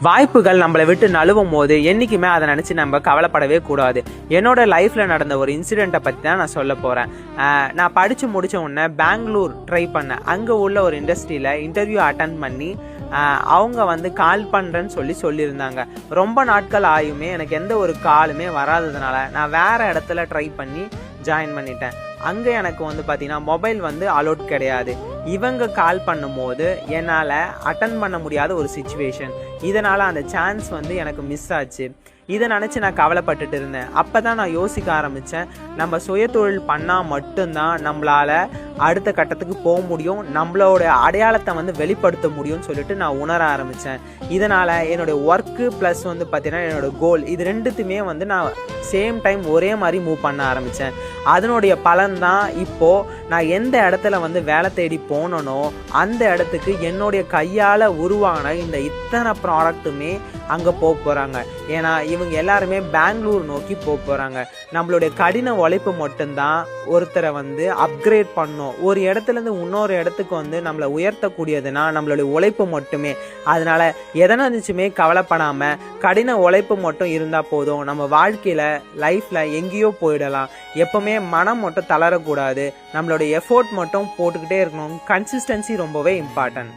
வாய்ப்புகள் நம்மளை விட்டு நழுவும் போது என்றைக்குமே அதை நினச்சி நம்ம கவலைப்படவே கூடாது. என்னோட லைஃப்பில் நடந்த ஒரு இன்சிடெண்ட்டை பற்றி தான் நான் சொல்ல போகிறேன். நான் படித்து முடித்த உடனே பெங்களூர் ட்ரை பண்ணேன். அங்கே உள்ள ஒரு இண்டஸ்ட்ரியில் இன்டர்வியூ அட்டன் பண்ணி அவங்க கால் பண்ணுறேன்னு சொல்லியிருந்தாங்க. ரொம்ப நாட்கள் ஆயுமே எனக்கு எந்த ஒரு காலுமே வராததுனால நான் வேறு இடத்துல ட்ரை பண்ணி ஜாயின் பண்ணிட்டேன். அங்கே எனக்கு பார்த்திங்கன்னா மொபைல் அலோட் கிடையாது. இவங்க கால் பண்ணும்போது என்னால் அட்டன் பண்ண முடியாத ஒரு சிச்சுவேஷன். இதனால் அந்த சான்ஸ் எனக்கு மிஸ் ஆச்சு. இதை நினச்சி நான் கவலைப்பட்டுட்டு இருந்தேன். அப்போ தான் நான் யோசிக்க ஆரம்பித்தேன், நம்ம சுயதொழில் பண்ணால் மட்டும்தான் நம்மளால் அடுத்த கட்டத்துக்கு போக முடியும், நம்மளோட அடையாளத்தை வெளிப்படுத்த முடியும்னு சொல்லிட்டு நான் உணர ஆரம்பித்தேன். இதனால் என்னுடைய ஒர்க்கு ப்ளஸ் பார்த்திங்கன்னா என்னோடய கோல் இது ரெண்டுத்துமே நான் சேம் டைம் ஒரே மாதிரி மூவ் பண்ண ஆரம்பித்தேன். அதனுடைய பலன் தான் இப்போது நான் எந்த இடத்துல வேலை தேடி போனனோ அந்த இடத்துக்கு என்னுடைய கையால் உருவான இந்த இத்தனை ப்ராடக்ட்டுமே அங்கே போக போகிறாங்க. ஏன்னா இவங்க எல்லாருமே பெங்களூர் நோக்கி போக போகிறாங்க. நம்மளுடைய கடின உழைப்பு மட்டும்தான் ஒருத்தரை அப்கிரேட் பண்ணும். ஒரு இடத்துலேருந்து இன்னொரு இடத்துக்கு நம்மளை உயர்த்தக்கூடியதுன்னா நம்மளுடைய உழைப்பு மட்டுமே. அதனால் எதனாச்சுமே கவலைப்படாமல் கடின உழைப்பு மட்டும் இருந்தால் போதும். நம்ம வாழ்க்கையில் லைஃப்பில் எங்கேயோ போயிடலாம். எப்போவுமே மனம் மட்டும் தளரக்கூடாது. நம்மளுடைய எஃபோர்ட் மட்டும் போட்டுக்கிட்டே இருக்கணும். கன்சிஸ்டன்சி ரொம்பவே இம்பார்ட்டன்ட்.